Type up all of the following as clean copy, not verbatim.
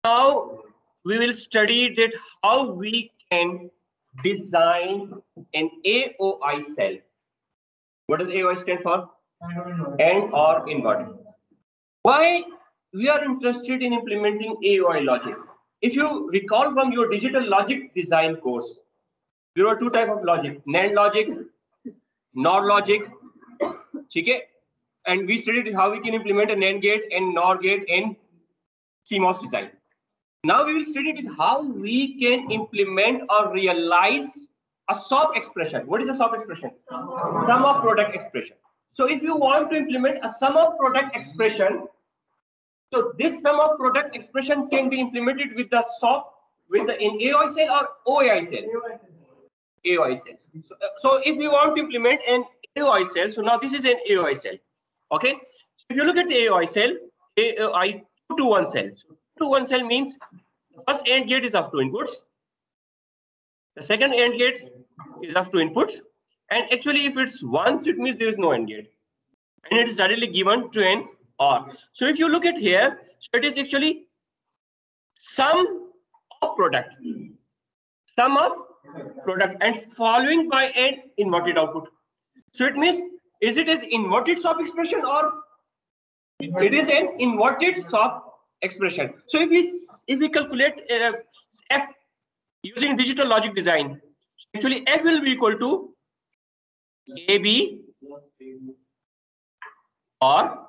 Now we will study that how we can design an AOI cell. What does AOI stand for? AND or invert. Why we are interested in implementing AOI logic? If you recall from your digital logic design course, there are two types of logic: NAND logic, NOR logic. Okay? And we studied how we can implement a NAND gate and NOR gate in CMOS design. Now we will study how we can implement or realize a SOP expression. What is a SOP expression? Sum of product expression. So if you want to implement a sum of product expression, so this sum of product expression can be implemented with the SOP, with the in AOI cell or OAI cell. AOI cell. So if we want to implement an AOI cell, so now this is an AOI cell. Okay. If you look at the AOI cell, AOI 2 to 1 cell. 2 to 1 cell means the first AND gate is of 2 inputs. The second AND gate is of 2 inputs. And actually, if it's 1, so it means there is no AND gate. And it is directly given to an OR. So if you look at here, so it is actually sum of product. Sum of product and following by an inverted output. So it means, is it an inverted SOP expression or it is an inverted SOP expression? So if we calculate F using digital logic design, actually F will be equal to AB or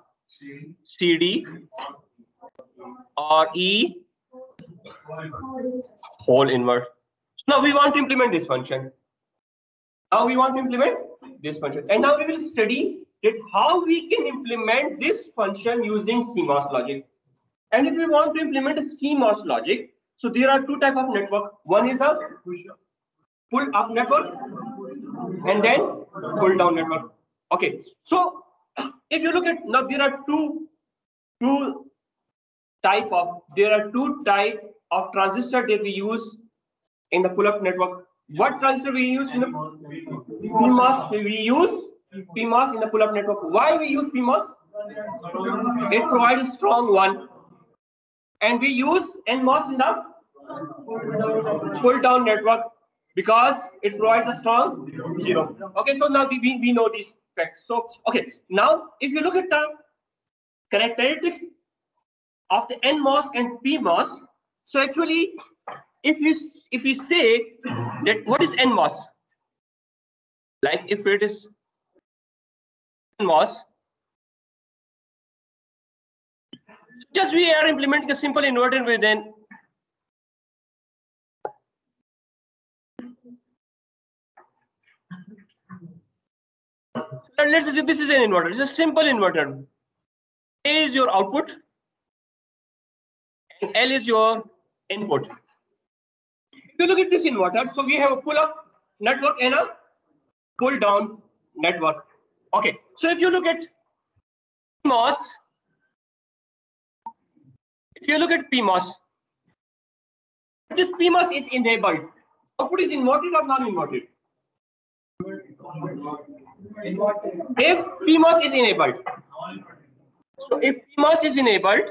CD or E whole invert. Now we want to implement this function. And now we will study that how we can implement this function using CMOS logic. And if we want to implement a CMOS logic, so there are two types of network. One is a pull-up network and then pull-down network. Okay, so if you look at now, there are two type of transistor that we use in the pull-up network. What transistor we use in the PMOS? We use PMOS in the pull-up network. Why we use PMOS? It provides a strong one. And we use NMOS in the pull-down network because it provides a strong 0. Okay, so now we know these facts. So okay, now if you look at the characteristics of the NMOS and PMOS, so actually if you say that what is NMOS, like if it is NMOS, just we are implementing a simple inverter within let's say this is an inverter. It's a simple inverter. A is your output and L is your input. If you look at this inverter, so we have a pull-up network and a pull-down network. Okay, so if you look at PMOS, this PMOS is enabled. Output is inverted or non-inverted? If PMOS is enabled, so if PMOS is enabled,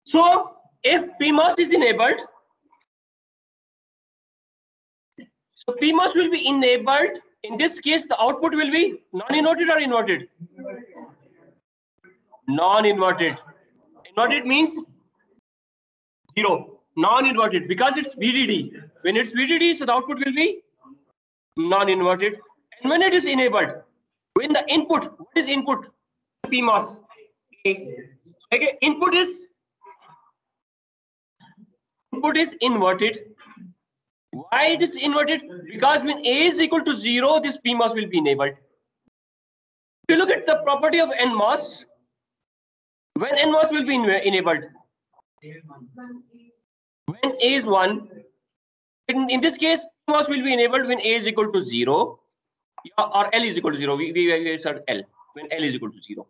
so if PMOS is enabled, so PMOS will be enabled. In this case, the output will be non-inverted or inverted? Non-inverted. Inverted means 0. Non-inverted because it's VDD. When it's VDD, so the output will be non-inverted. And when it is enabled, when the input, what is input? PMOS. Okay, input is inverted. Why it is inverted? Because when A is equal to 0, this PMOS will be enabled. If you look at the property of NMOS, when NMOS will be enabled? When A is 1. In this case, PMOS will be enabled when A is equal to 0 or L is equal to 0. We said L. When L is equal to 0.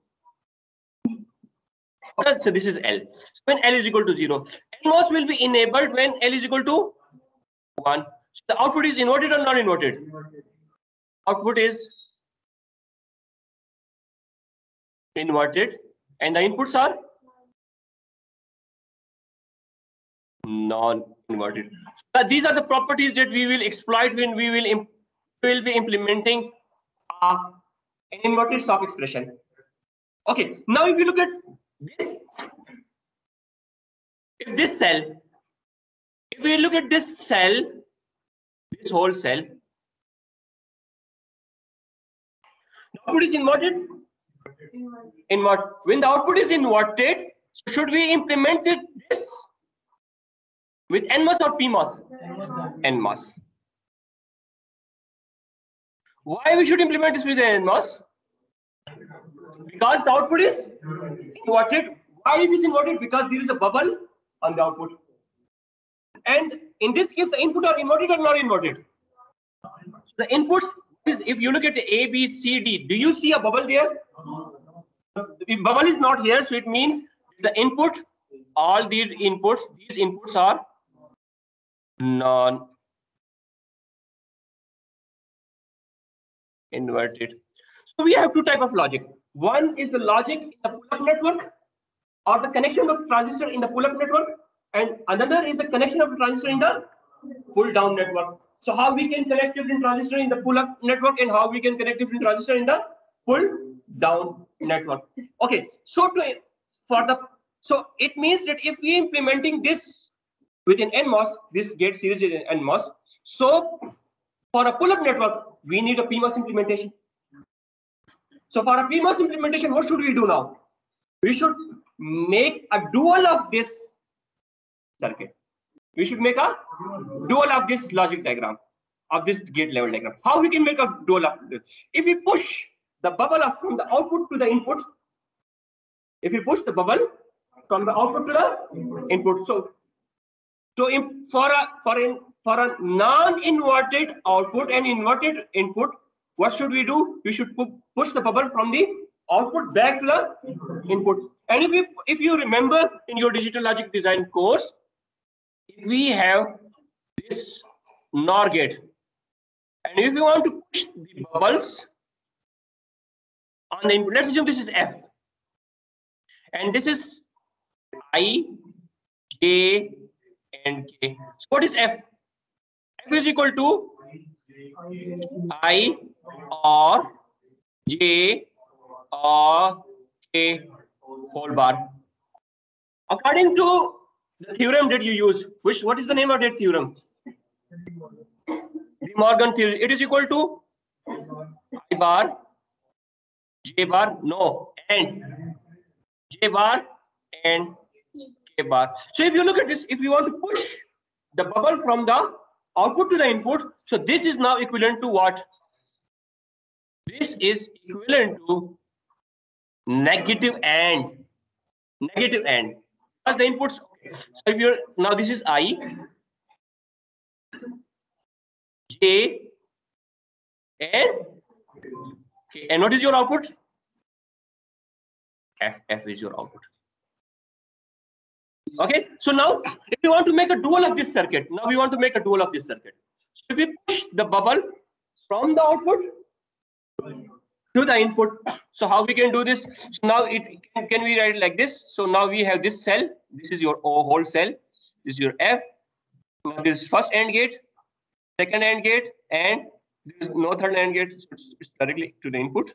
So this is L. When L is equal to 0. NMOS will be enabled when L is equal to 1. The output is inverted or not inverted? Output is inverted, and the inputs are non-inverted. These are the properties that we will exploit when we will be implementing an inverted SOP expression. Okay, now if you look at this, if this cell, if we look at this cell, this whole cell, the output is inverted. When the output is inverted, should we implement this with NMOS or PMOS? NMOS. Why we should implement this with NMOS? Because the output is inverted. Why it is inverted? Because there is a bubble on the output. And in this case, the input are inverted or not inverted? The inputs is, if you look at the A, B, C, D, do you see a bubble there? The bubble is not here, so it means the input, all these inputs are non-inverted. So we have two types of logic. One is the logic in the pull-up network, or the connection of transistor in the pull-up network, and another is the connection of the transistor in the pull-down network. So how we can connect different transistor in the pull-up network, and how we can connect different transistor in the pull-down network. Okay, so it means that if we implementing this within NMOS, this gate series is in NMOS. So for a pull-up network, we need a PMOS implementation. So for a PMOS implementation, what should we do now? We should make a dual of this circuit. We should make a dual of this logic diagram, of this gate level diagram. How we can make a dual of this? If we push the bubble from the output to the input, if we push the bubble from the output to the input, so for a non-inverted output and inverted input, what should we do? We should push the bubble from the output back to the input. And if you remember in your digital logic design course, we have this NOR gate, and if you want to push the bubbles on the input, let's assume this is F, and this is I, J, and K. So what is F? F is equal to I or J or K whole bar. According to the theorem that you use, what is the name of that theorem? De Morgan theorem. It is equal to I bar, J bar, no, and J bar and K bar. So if you look at this, if you want to push the bubble from the output to the input, so this is now equivalent to what? This is equivalent to negative and. As the inputs, so if you're now, this is I, J, and K, and what is your output? F is your output. Okay, so now if you want to make a dual of this circuit, if we push the bubble from the output to the input, so how we can do this? Now can we write it like this? So now we have this cell, this is your whole cell, this is your F, now this is first AND gate, second AND gate, and there is no third AND gate, so it's directly to the input.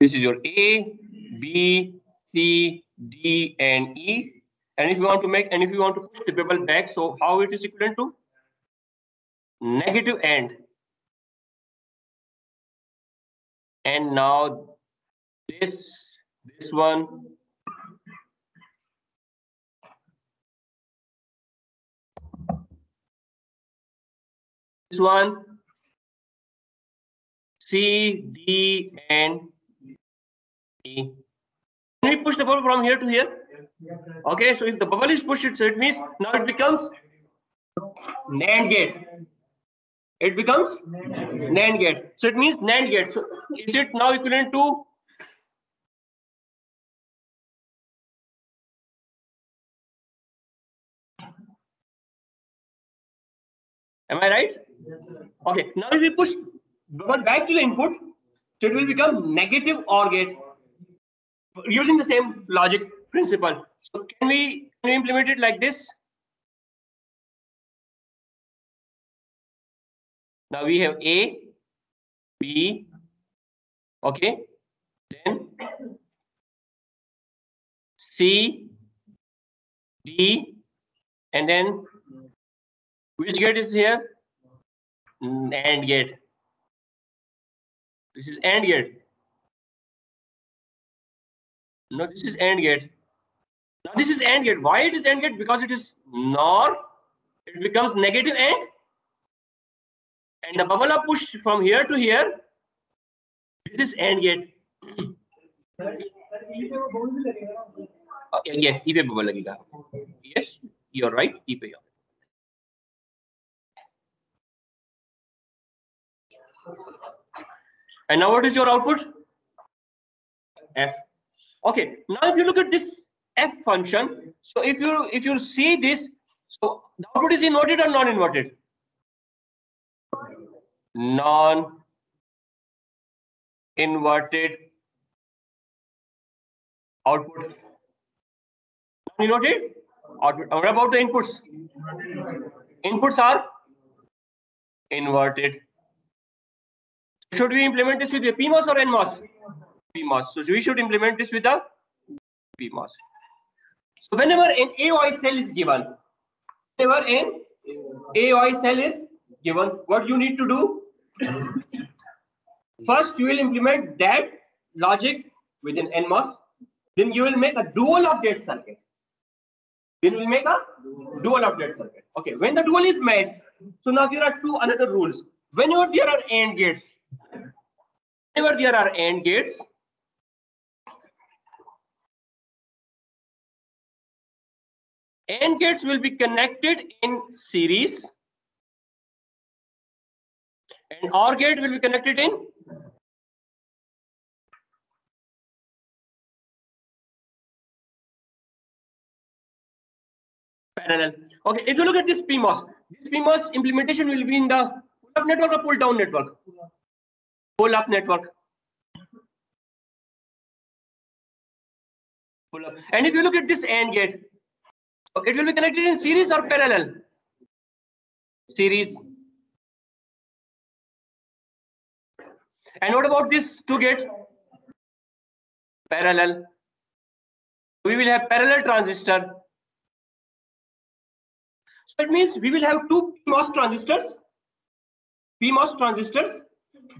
This is your A, B, C, D, and E. And if you want to push the bubble back, so how it is equivalent to? Negative AND. And now this one, this one, C, D, and E. Can we push the bubble from here to here? Okay, so if the bubble is pushed, so it means now it becomes NAND gate. It becomes NAND gate. So it means NAND gate. So is it now equivalent to? Am I right? Okay, now if we push bubble back to the input, So it will become negative OR gate using the same logic principle. So can we implement it like this? Now we have A, B, okay, then C, D, and then which gate is here? AND gate. This is AND gate. No, this is AND gate. Now this is AND gate. Why it is AND gate? Because it is NOR. It becomes negative AND. And the bubble are pushed from here to here. This is AND gate. Yes, E पे bubble लगेगा. Yes, you're right. E पे. And now what is your output? F. Okay. Now if you look at this F function, so if you see this, so the output is inverted or non-inverted? Non-inverted output. Non-inverted output. What about the inputs? Inputs are inverted. Should we implement this with a PMOS or NMOS? PMOS. So we should implement this with a PMOS. So whenever an AOI cell is given, what you need to do? First, you will implement that logic with an NMOS. Then you will make a dual update circuit. Okay. When the dual is made, so now there are two another rules. Whenever there are AND gates, AND gates will be connected in series and OR gate will be connected in parallel. Okay, if you look at this PMOS implementation will be in the pull-up network or pull-down network? Pull-up network. Pull-up. And if you look at this AND gate, okay, it will be connected in series or parallel? Series. And what about this two gate? Parallel. We will have parallel transistor. So it means we will have two PMOS transistors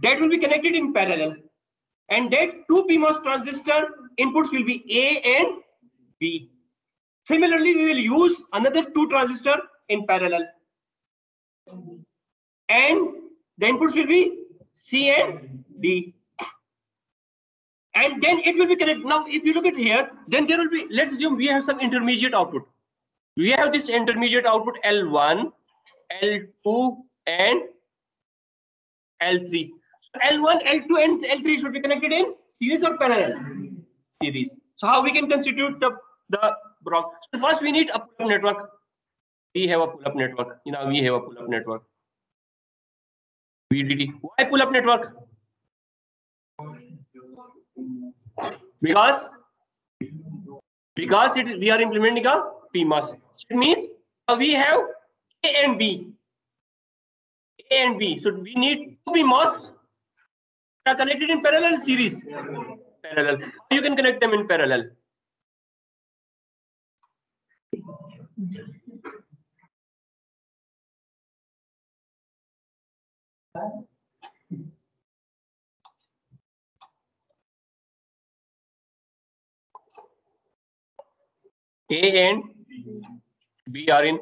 that will be connected in parallel. And that two PMOS transistor inputs will be A and B. Similarly, we will use another two transistor in parallel. And the inputs will be C and D. And then it will be connected. Now, if you look at here, then there will be, let's assume we have some intermediate output. We have this intermediate output L1, L2, and L3. L1, L2, and L3 should be connected in series or parallel? Series. So how we can constitute the block? So first we need a pull-up network. We have a pull-up network. We have a pull-up network. VDD. Why pull-up network? Because we are implementing a PMOS. It means we have A and B. So we need two PMOS are connected in parallel series. Parallel. You can connect them in parallel. A and B are in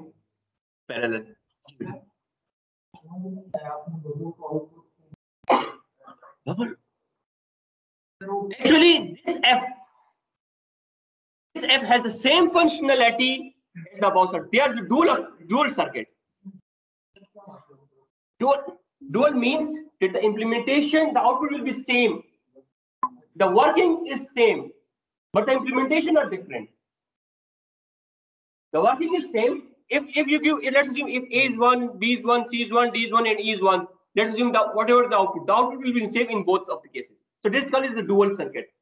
parallel. Actually, this F has the same functionality as the above circuit. They are the dual circuit. Dual means that the implementation, the output will be same. The working is same, but the implementation are different. The working is same. If you give, let's assume if A is 1, B is 1, C is 1, D is 1, and E is 1, let's assume that whatever the output will be same in both of the cases. So this called is the dual circuit.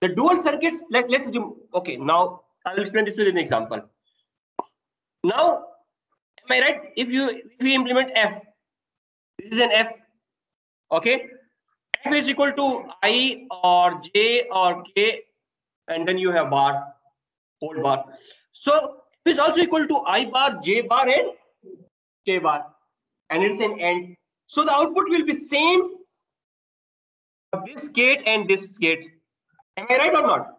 The dual circuits, let's assume, okay, now I will explain this with an example. Now, am I right? If we implement F, this is an F, okay? F is equal to I or J or K, and then you have bar, whole bar. So F is also equal to I bar, J bar, and K bar, and it's an AND. So the output will be same for this gate and this gate. Am I right or not?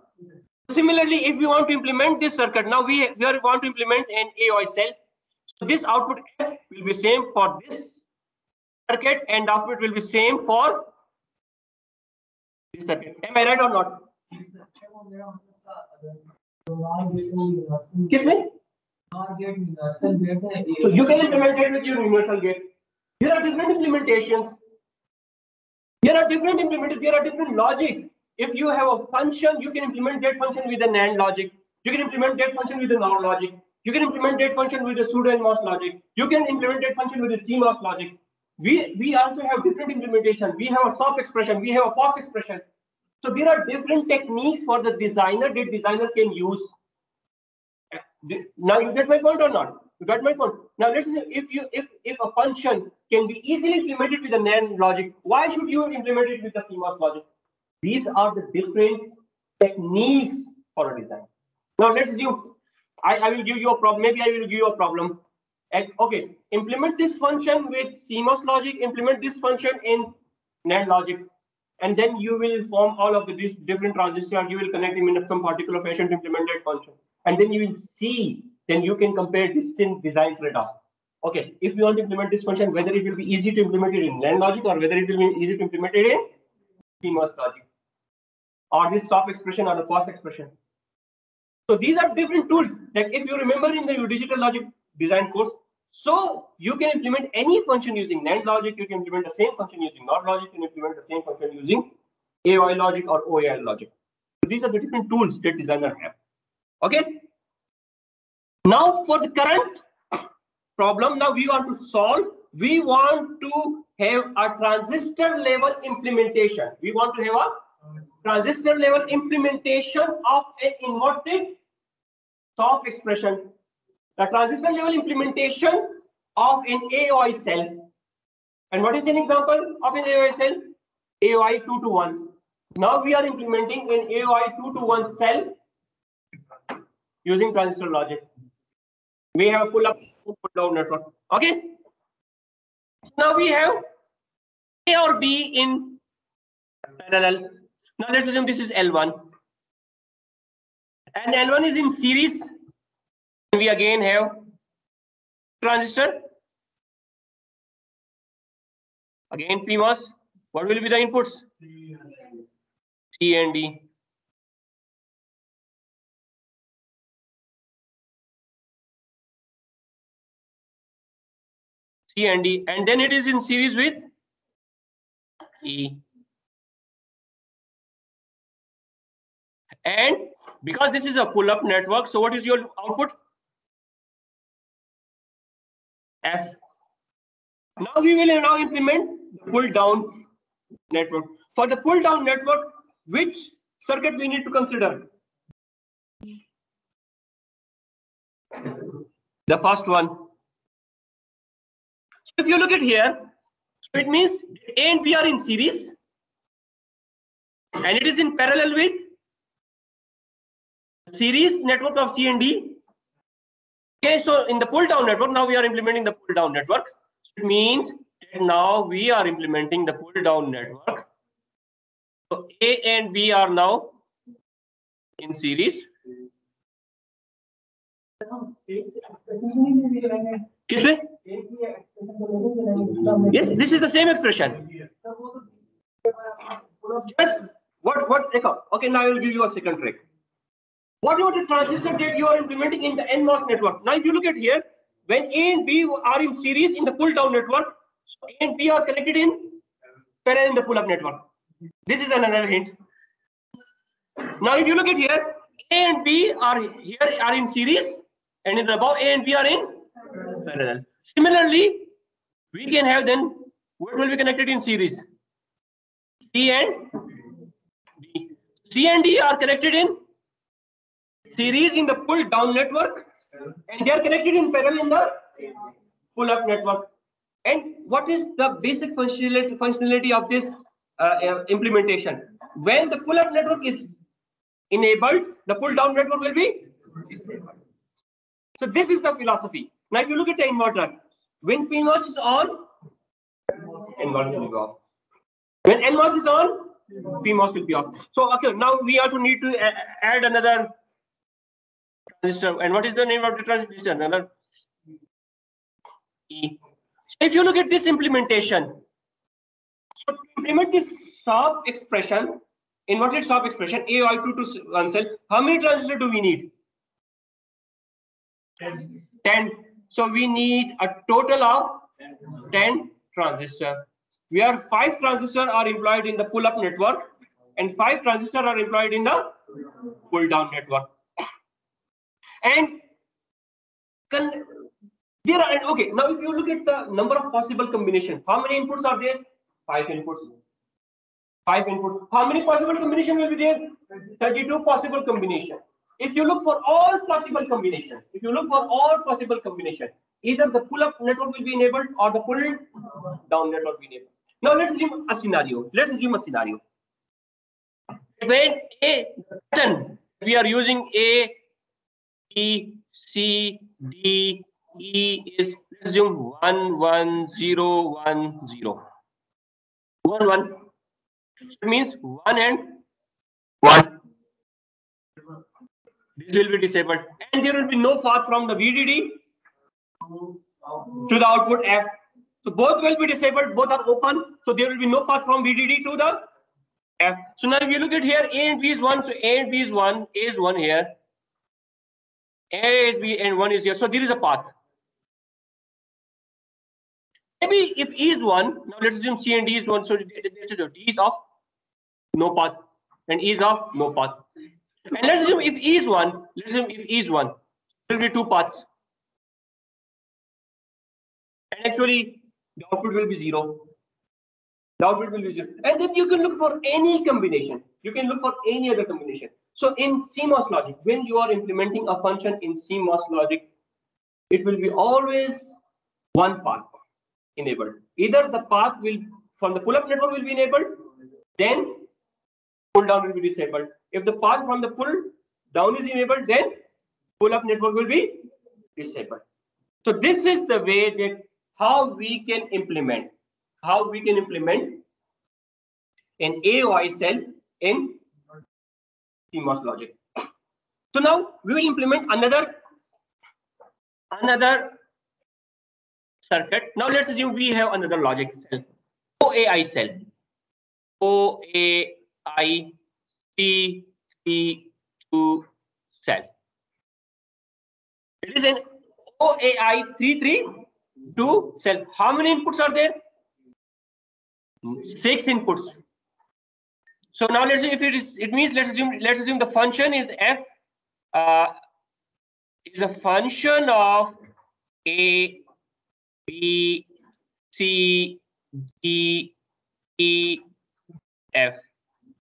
Similarly, if we want to implement this circuit, now we want to implement an AOI cell. So this output F will be same for this circuit, and output will be same for this circuit. Am I right or not? Kiss me? So you can implement it with your universal gate. There are different implementations. There are different logic. If you have a function, you can implement that function with an AND logic. You can implement that function with an OR logic. You can implement that function with a pseudo NMOS logic. You can implement that function with a CMOS logic. We also have different implementation. We have a soft expression. We have a POS expression. So there are different techniques for the designer that designer can use. Now you get my point or not? You got my point. Now let's say if a function can be easily implemented with a NAND logic, why should you implement it with the CMOS logic? These are the different techniques for a design. Now let's assume I will give you a problem. Maybe I will give you a problem. And okay, implement this function with CMOS logic. Implement this function in NAND logic, and then you will form all of these different transistors. You will connect them in some particular fashion to implement that function. And then you will see, then you can compare distinct design trade-offs. Okay, if you want to implement this function, whether it will be easy to implement it in NAND logic or whether it will be easy to implement it in CMOS logic, or this soft expression or the POS expression. So these are different tools. Like if you remember in the digital logic design course, so you can implement any function using NAND logic, you can implement the same function using NOT logic, you can implement the same function using AOI logic or OAI logic. So these are the different tools that designers have. Okay. Now for the current problem, now we want to solve. We want to have a transistor level implementation. We want to have a transistor level implementation of an inverted soft expression. The transistor level implementation of an AOI cell. And what is an example of an AOI cell? AOI 2 to 1. Now we are implementing an AOI 2 to 1 cell using transistor logic. We have a pull-up, pull-down network. Okay. Now we have A or B in parallel. Now let's assume this is L1. And L1 is in series. We again have transistor. Again PMOS. What will be the inputs? C and D. C and D, and then it is in series with E. And because this is a pull-up network, so what is your output? F. Now we will now implement the pull-down network. For the pull-down network, which circuit we need to consider? The first one. If you look at here, it means A and B are in series, and it is in parallel with series network of C and D. Okay, so in the pull-down network, now we are implementing the pull-down network. It means that now we are implementing the pull-down network. So A and B are now in series. Kiss me? Yes, this is the same expression. Yes. What? Okay, now I will give you a second trick. What about the transistor that you are implementing in the NMOS network? Now, if you look at here, when A and B are in series in the pull-down network, A and B are connected in parallel in the pull-up network. This is another hint. Now, if you look at here, A and B are in series, and in the above A and B are in parallel. Similarly, we can have then what will be connected in series? C and D. C and D are connected in series in the pull down network, and they are connected in parallel in the pull up network. And what is the basic functionality of this implementation? When the pull up network is enabled, the pull down network will be disabled. So this is the philosophy. Now, if you look at the inverter, when PMOS is on, inverter will be off. When NMOS is on, PMOS will be off. So okay, now we also need to add another transistor. And what is the name of the transistor? Another E. If you look at this implementation, to implement this SOP expression, inverted SOP expression, AOI2 to 1 cell, how many transistors do we need? 10. So we need a total of 10 transistors. Where 5 transistors are employed in the pull-up network and 5 transistors are employed in the pull-down network. And there are, okay, now if you look at the number of possible combinations, how many inputs are there? 5 inputs. 5 inputs. How many possible combinations will be there? 32 possible combinations. If you look for all possible combinations, either the pull-up network will be enabled or the pull-down network will be enabled. Now let's assume a scenario. When A pattern, we are using A, B, C, D, E is, let's assume 1, 1, 0, 1, 0. 1, 1. It means 1 and 1. This will be disabled. And there will be no path from the VDD to the output F. So both will be disabled, both are open. So there will be no path from VDD to the F. So now if you look at here, A and B is 1. So A and B is 1. A is 1 here. A is B and 1 is here. So there is a path. Maybe if E is 1, now let's assume C and D is 1. So D is of no path and E is of no path. And let's assume if E is 1, there will be 2 paths. And actually, the output will be 0. And then you can look for any combination. You can look for any other combination. So in CMOS logic, when you are implementing a function in CMOS logic, it will be always one path enabled. Either the path will from the pull-up network will be enabled, then pull-down will be disabled. If the path from the pull-down is enabled, then pull-up network will be disabled. So this is the way that how we can implement an AOI cell in CMOS logic. So now we will implement another circuit. Now let's assume we have another logic cell, OAI cell, OAI T2 cell. It is an OAI 332 cell. How many inputs are there? 6 inputs. So now let's say if it means let's assume the function is f is a function of A, B, C, D, E, F,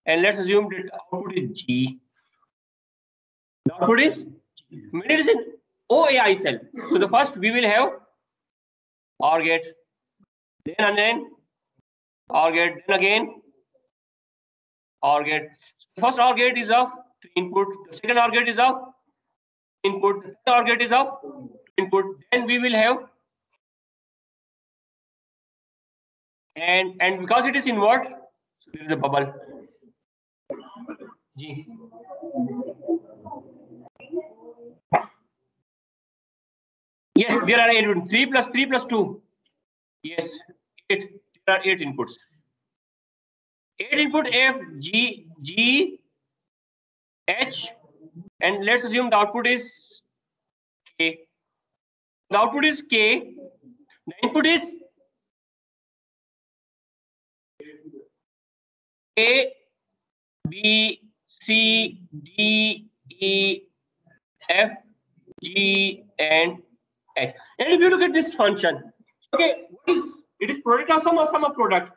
and let's assume that the output is G. The output is when it is an OAI cell. So the first we will have OR gate, then OR gate, then again OR gate. The first OR gate is of 3 input. The second OR gate is of input. The third OR gate is of input. Then we will have and because it is invert, so there is a bubble. G. Yes, there are 8. 3 plus 3 plus 2. Yes, 8. There are 8 inputs. 8 input F, G, H, and let's assume the output is K. The output is K. The input is A, B, C, D, E, F, G, and H. And if you look at this function, okay, it is product of sum or sum of product?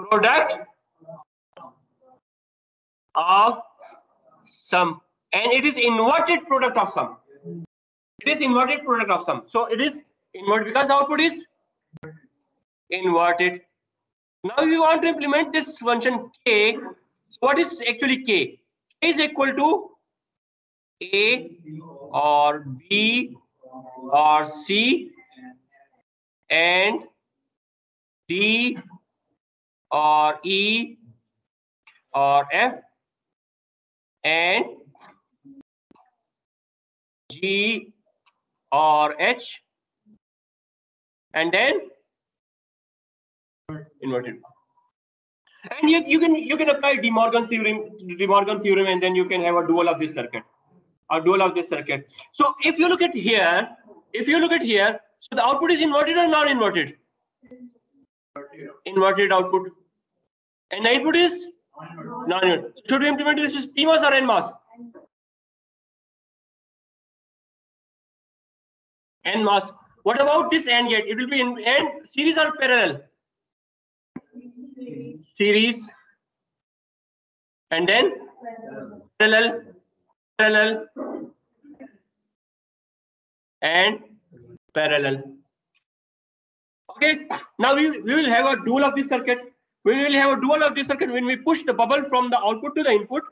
Product of sum, and it is inverted product of sum. It is inverted product of sum. So it is inverted because the output is inverted. Now we want to implement this function k. What is actually k? K is equal to A or B or C and D or E or F and G or H and then inverted. And you can apply De Morgan theorem, and then you can have a dual of this circuit. So if you look at here, so the output is inverted or non-inverted? Inverted output. And the input is non-inverted. Should we implement this as PMOS or NMOS? NMOS. What about this AND gate? It will be in AND series or parallel? Series. And then parallel and parallel. Okay. Now we will have a dual of this circuit. We will have a dual of this circuit when we push the bubble from the output to the input.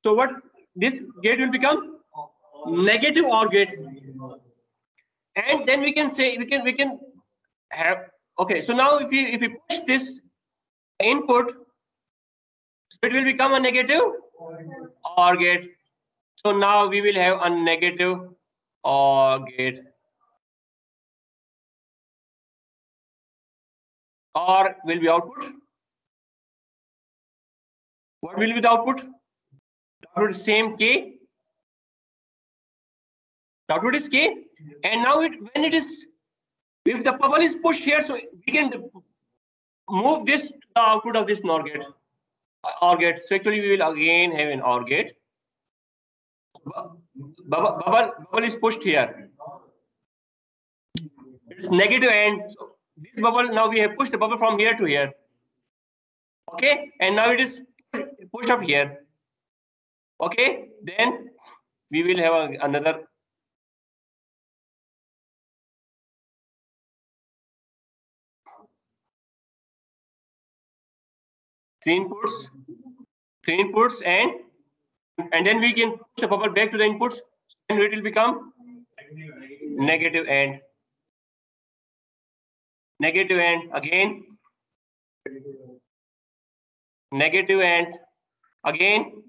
So what this gate will become? Negative OR gate. And then we can say we can have, okay. So now if we push this input, it will become a negative OR gate. So now we will have a negative OR gate. OR will be output. What will be the output? The output is same K. The output is K. And now when it is, if the bubble is pushed here, so we can move this to the output of this NOR gate. OR gate. So actually we will again have an OR gate. Bubble is pushed here. It's negative and so this bubble, now we have pushed the bubble from here to here. Okay, and now it is pushed up here. Okay, then we will have another. Three inputs, and then we can push the bubble back to the inputs, and it will become negative and again, negative and again.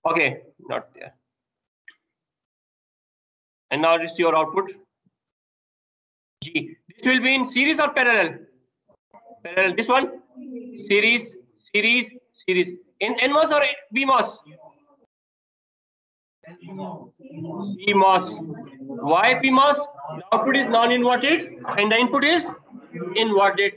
Okay, not there. And now this is your output. G. This will be in series or parallel? Parallel. This one? Series. In NMOS or PMOS? PMOS. Why PMOS? The output is non-inverted and the input is inverted.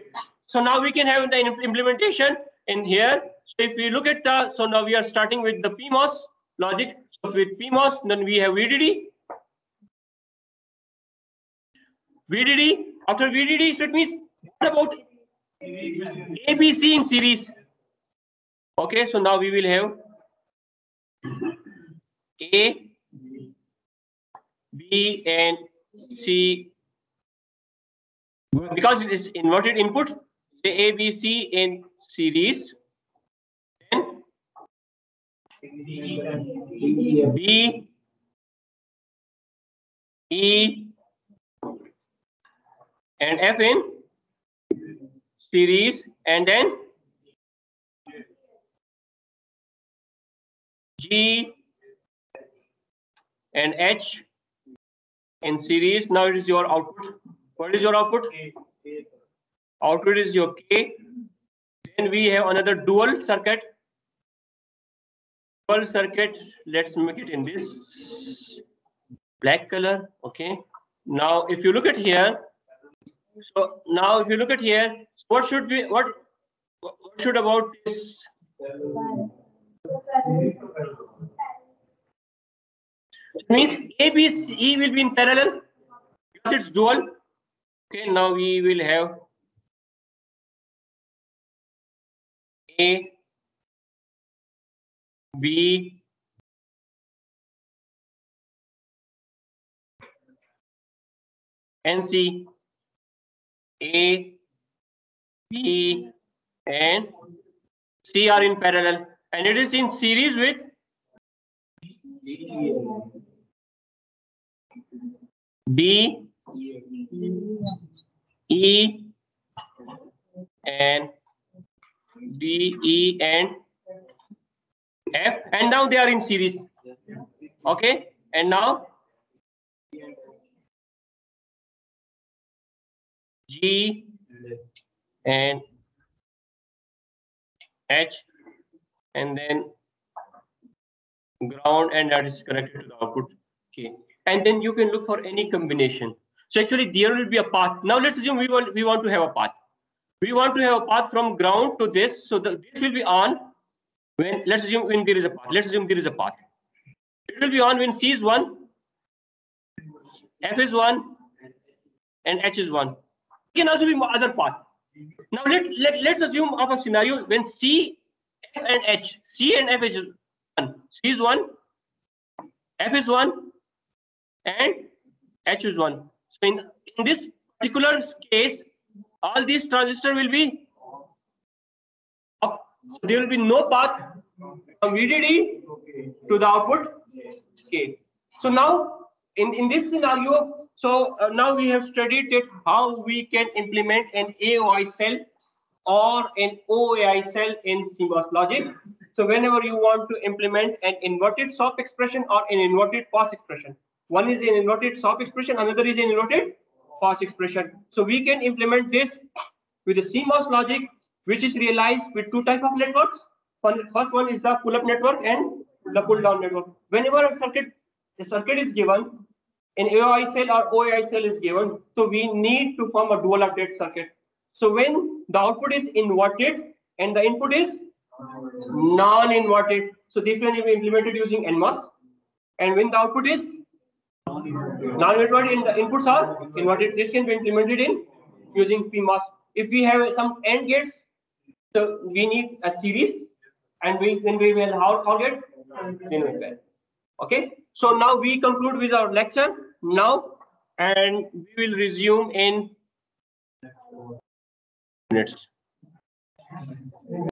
So now we can have the implementation in here. So if we look at so now we are starting with the PMOS logic. So with PMOS, then we have VDD. After VDD, so it means what about ABC in series? Okay, so now we will have A, B, and C. Because it is inverted input, say A, B, C in series. Then B, E, and F in series, and then G and H in series. Now it is your output. What is your output? Output is your K. Then we have another dual circuit. Let's make it in this black color. Okay. Now if you look at here, so now if you look at here, what should about this? It means A, B, C will be in parallel. it's dual. Okay, now we will have A, B, and C. A, B, and C are in parallel, and it is in series with B, E, and D, E, and F, and now they are in series. Okay, and now G and H, and then ground, and that is connected to the output. Okay, and then you can look for any combination. So actually there will be a path. Now let's assume we want to have a path. We want to have a path from ground to this. So this will be on when, let's assume when there is a path. Let's assume there is a path. It will be on when C is 1, F is 1, and H is 1. It can also be other path. Now let's assume of a scenario when C, F, and H. C and F is 1. C is 1, F is 1, and H is 1. So in this particular case, all these transistors will be off. So there will be no path from VDD to the output. Okay. So now in this scenario, so now we have studied it how we can implement an AOI cell or an OAI cell in CMOS logic. So whenever you want to implement an inverted SOP expression or an inverted POS expression, one is an inverted SOP expression, another is an inverted POS expression. So we can implement this with the CMOS logic, which is realized with two types of networks. First one is the pull-up network and the pull-down network. Whenever a circuit is given, an AOI cell or OAI cell is given, so we need to form a dual update circuit. So when the output is inverted and the input is non-inverted, so this one will be implemented using NMOS. And when the output is non-inverted and the inputs are inverted, this can be implemented in using PMOS. If we have some AND gates, so we need a series, and when we will how get okay. So now we conclude with our lecture now, and we will resume in minutes.